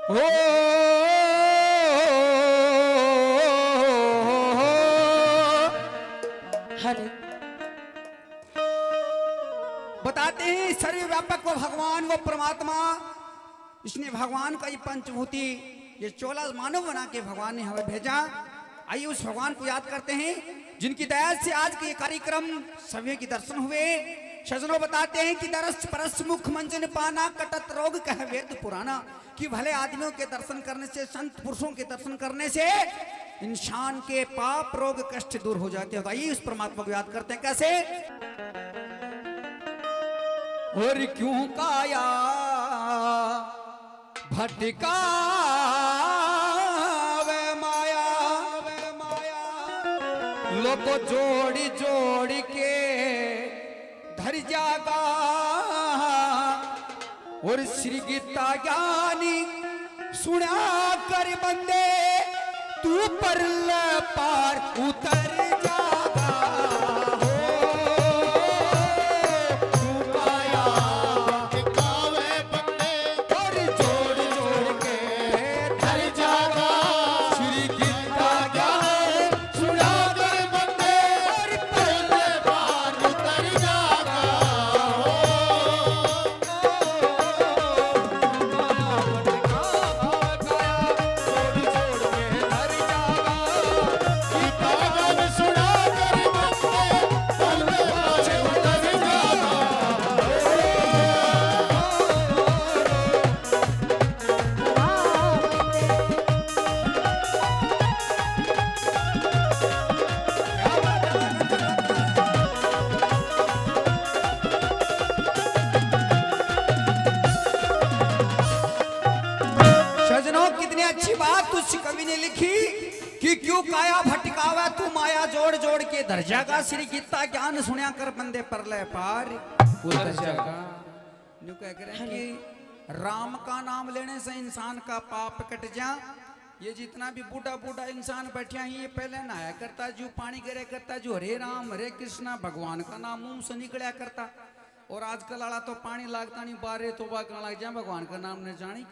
ओ हरे बताते हैं सर्वव्यापक वो भगवान वो परमात्मा, इसने भगवान का ये पंचभूति ये 14 मानव बना के भगवान ने हमें भेजा। आइए उस भगवान को याद करते हैं जिनकी दया से आज के ये कार्यक्रम सभी के दर्शन हुए। सजनों बताते हैं कि दरस परस मुख मंजन पाना कटत रोग कह वेद पुराना, कि भले आदमियों के दर्शन करने से संत पुरुषों के दर्शन करने से इंसान के पाप रोग कष्ट दूर हो जाते हैं। तो आइए उस परमात्मा को याद करते हैं कैसे। और क्यों काया भटका वे माया लोगो जोड़ी जोड़ी के धर जागा, और श्री गीता ज्ञानी सुना कर बंदे तू पर पार उतर जागा। कवि ने लिखी कि क्यों काया भटकावा तू माया जोड़ जोड़ के दर जागा, श्री गीता ज्ञान सुनिया कर बंदे पर ले पार उतर जागा। न्यू कह रहे हैं कि राम का नाम लेने से इंसान का पाप कट जा। ये जितना भी बूढ़ा बूढ़ा इंसान बैठा है ये पहले नहाया करता, जो पानी गिरे करता, जो हरे राम हरे कृष्णा भगवान का नाम मुंह से निकला करता। और आजकल आला तो पानी लागता नहीं, बारे तो बाग लग जा भगवान का नाम न जानी।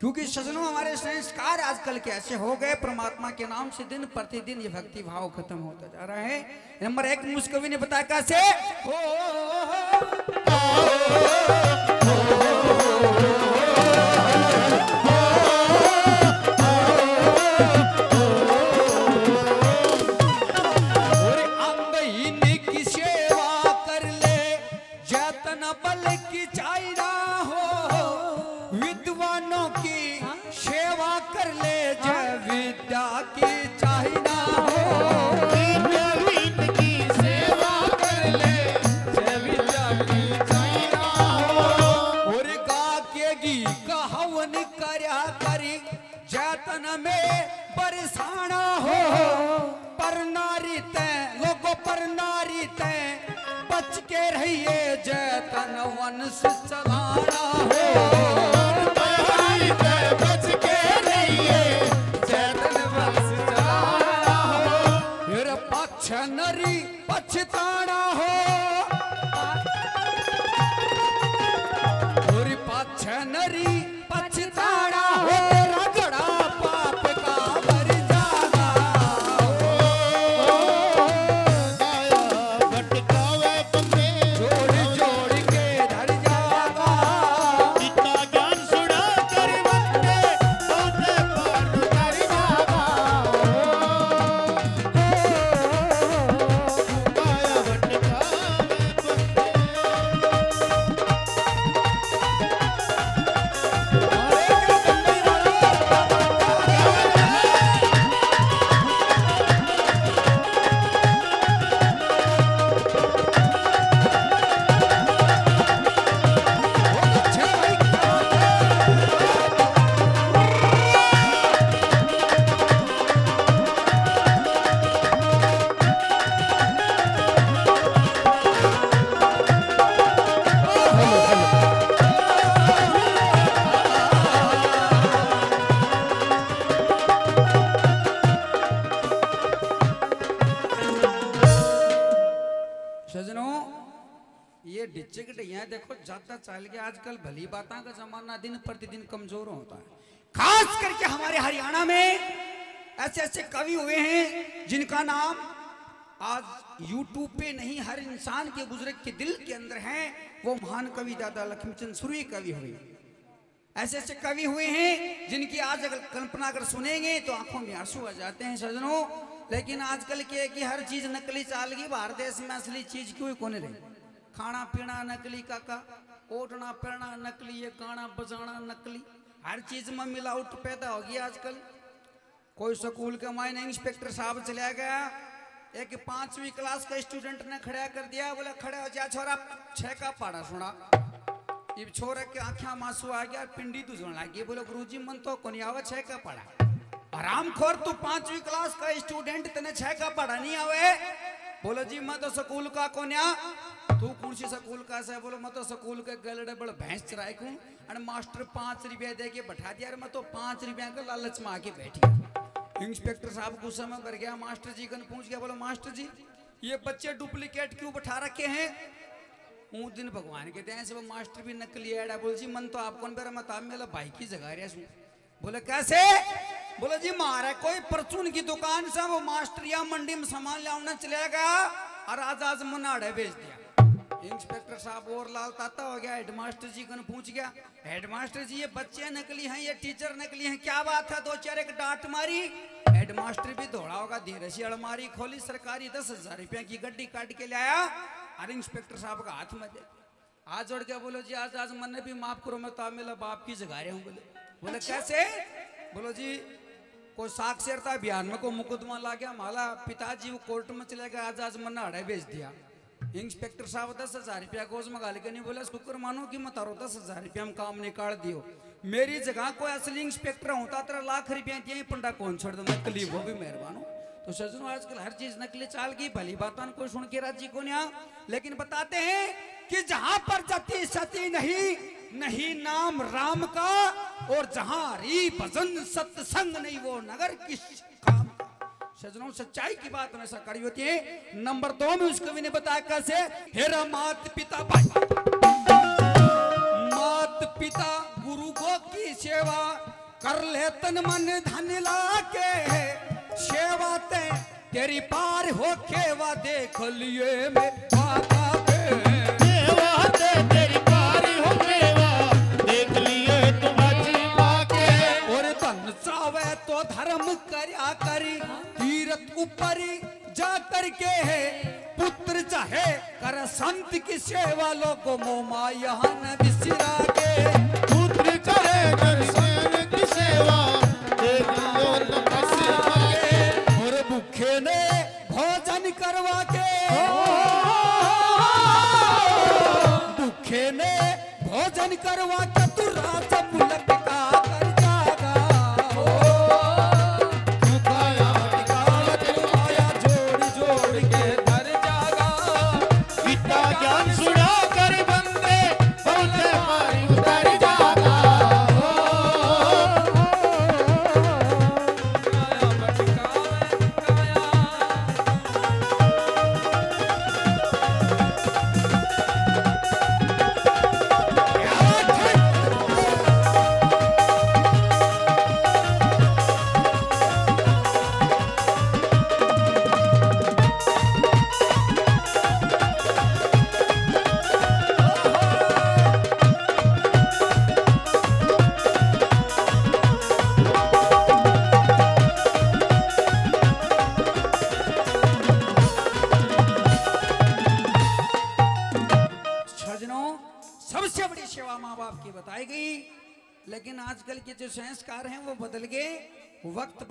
क्योंकि सजनों हमारे संस्कार आजकल के ऐसे हो गए, परमात्मा के नाम से दिन प्रतिदिन ये भक्ति भाव खत्म होता जा रहा है। नंबर 1 मुस्कवि ने बताया कैसे। जतन में बरसाना हो पर नारी तय लोगों पर नारी तय बच के रहिए, जतन वंश चलाना हो बच के रहिए, जतन वंश चलाना हो। फिर पक्ष नरी पछताना हो, और पक्ष नरी पछताना हो। देखो ज्यादा चाल गया आजकल, भली बातों का जमाना दिन प्रतिदिन कमजोर होता है। खास करके हमारे हरियाणा में ऐसे ऐसे कवि हुए हैं जिनका नाम आज यूट्यूब पे नहीं, हर इंसान के बुजुर्ग के दिल के अंदर है। वो महान कवि दादा लक्ष्मीचंद सूर्य कवि हुए। ऐसे ऐसे कवि हुए हैं जिनकी आज अगर कल्पना अगर सुनेंगे तो आंखों में आंसू आ जाते हैं सजनों। लेकिन आजकल के कि हर चीज नकली चाल गई, भारत देश में असली चीज क्यों कौन रही? खाना पीना नकली काका, ओढ़ना पहना नकली, ये गाना बजाना नकली, हर चीज में मिलावट पैदा होगी आजकल। कोई स्कूल के मायने इंस्पेक्टर साहब चला गया, एक 5वीं क्लास का स्टूडेंट ने खड़ा कर दिया, बोला खड़े हो जा छोरा, 6 का पढ़ा सुना। ये छोरे के आंखें मासू आ गया, पिंडी दूसरा लगी, बोले गुरुजी मन तो कोनी आवे 6 का पढ़ा। आरामखोर, तू 5वीं क्लास का स्टूडेंट, तेने 6 का पढ़ा नहीं आवे? बोलो जी मैं तो स्कूल का कोन्या। तू कौन सी स्कूल का से? बोलो मैं तो स्कूल के गलड़े बड़ भैंस चराए को, और मास्टर 5 रुपया दे के बैठा दिया, मैं तो 5 रुपया का लालच में आके बैठी। इंस्पेक्टर साहब गुस्सा में भर गया, मास्टर जी को पूछ गया, बोलो मास्टर जी ये बच्चे डुप्लीकेट क्यों बैठा रखे हैं? वो दिन भगवान के दया से वो मास्टर भी नकली है। बोल जी मन तो आपको मेरा भाई की जगह रहा। बोले कैसे? बोले जी मारे कोई परचून की दुकान से वो मास्टर या मंडी में सामान लाना चले गया और आज मुनाड़े बेच दिया। इंस्पेक्टर साहब और लाल ताता हो गया, हेडमास्टर जी को पूछ गया, हेडमास्टर जी ये बच्चे नकली हैं, ये टीचर नकली हैं, क्या बात है? 2-4 एक डांट मारी। हेडमास्टर भी दौड़ा होगा, धीरे से अलमारी खोली, सरकारी 10,000 रुपया की गड्डी काट के लाया और इंस्पेक्टर साहब का हाथ में दे। आज जोड़ के बोलो जी आज मन भी माफ करो, मैं तो मेरा बाप की जगह हूँ। बोले कैसे? बोलो जी कोई साक्षरता अभियान में को मुकदमा ला गया, माला पिताजी वो कोर्ट में चले गए, आज मन अड़े बेच दिया। इंस्पेक्टर साहब 10,000 रुपया गोज में गाल के नहीं बोला शुक्र मानो कि मैं तारो 10,000 रुपया में काम निकाल दियो। मेरी जगह कोई असली इंस्पेक्टर होता तेरा लाख रुपया दिए पंडा कौन छोड़ दो, नकली वो भी मेहरबान हो। तो सजनों आजकल हर चीज नकली चाल की, भली बातों को सुन के राजी को नहीं। लेकिन बताते हैं कि जहां पर जति सती नहीं नाम राम का, और जहां री भजन सत्संग नहीं वो नगर किस काम का। सजनों सच्चाई की बात हमेशा कड़ी होती है। नंबर 2 में उस कवि ने बताया कैसे, हेरा मात पिता भाई, मात पिता गुरु गो की सेवा कर ले तन मन धन लाके, सेवा ते तेरी पार हो खेवा देख लिए में बाबा पे, सेवा ते तेरी पार हो खेवा देख लिए तुम जीवा के। और धन चावे तो धर्म करया करी, तीरथ ऊपर जा करके है, पुत्र चाहे कर संत की सेवा, लोगों मोमा यहाँ न बिसरा के, पुत्र चाहे कर संत की सेवा देख लियो तुम जीवा के। और भूखे ने भोजन करवा के, भूखे ने भोजन करवा के, तू राजा मुलक का कर जागा। जोड़ के धर जागा, गीता ज्ञान सुना कर बंदे बहुत मारी उतर जागा। सबसे बड़ी सेवा माँ बाप की बताई गई। लेकिन आजकल के जो संस्कार हैं वो बदल गए, वक्त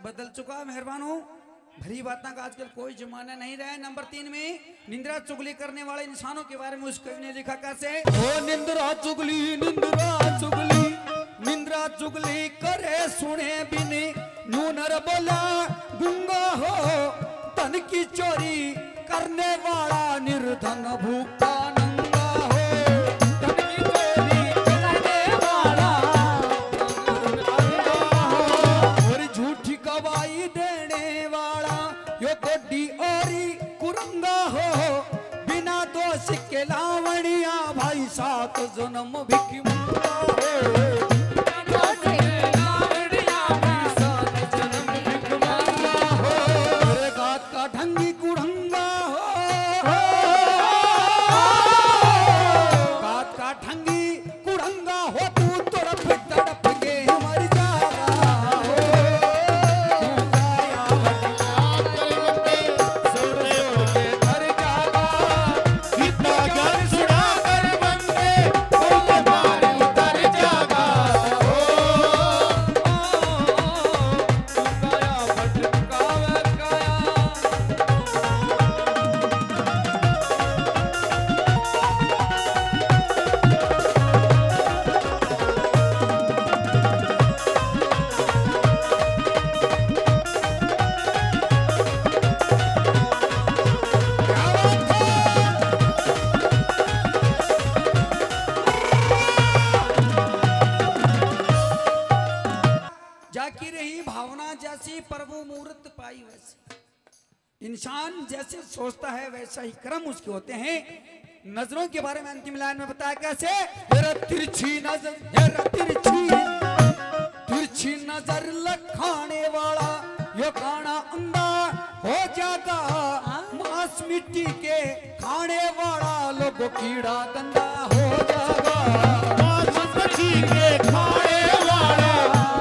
बदल चुका। मेहरबान हो, भरी बातों का आजकल कोई जमाना नहीं रहा है। नंबर 3 में निंद्रा चुगली करने वाले इंसानों के बारे में उस कवि ने लिखा कैसे, ओ निंद्रा चुगली निंद्रा चुगली करे सुने बिने, न्यू नर बोला गुंगा हो, धन की चोरी करने वाला निर्धन भूखा नंगा हो, धन की चोरी करने वाला नंगा हो, और झूठी गवाही देने वाला यो गोड्डी औरी कुरंगा हो, बिना दोष के लावणिया भाई जाकी रही भावना जैसी प्रभु मूर्त पाई वैसी। इंसान जैसे सोचता है वैसा ही कर्म उसके होते हैं। नजरों के बारे में अंतिम लाइन में बताया कैसे, तिरछी नजर, तिरछी नजर लखाने वाला यो काना अंधा हो जागा, मांस मिट्टी के खाने वाला लोगों कीड़ा गंदा हो जागा, मांस मिट्टी के खाने वाला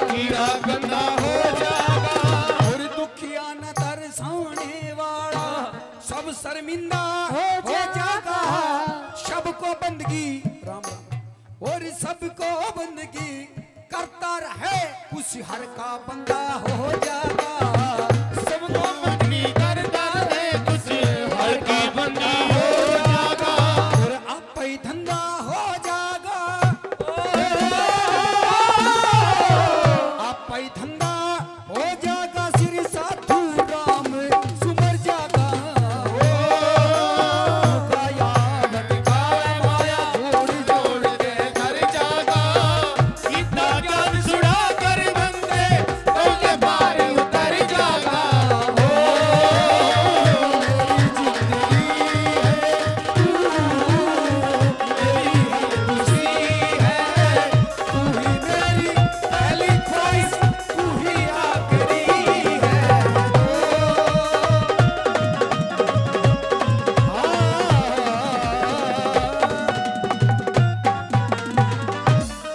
कीड़ा गंदा हो जागा, और दुखिया न तरसाने वाला सब शर्मिंदा हो जागा, सबको बंदगी राम राम और सबको बंदगी करता रहे उस हर का बंदा हो जागा।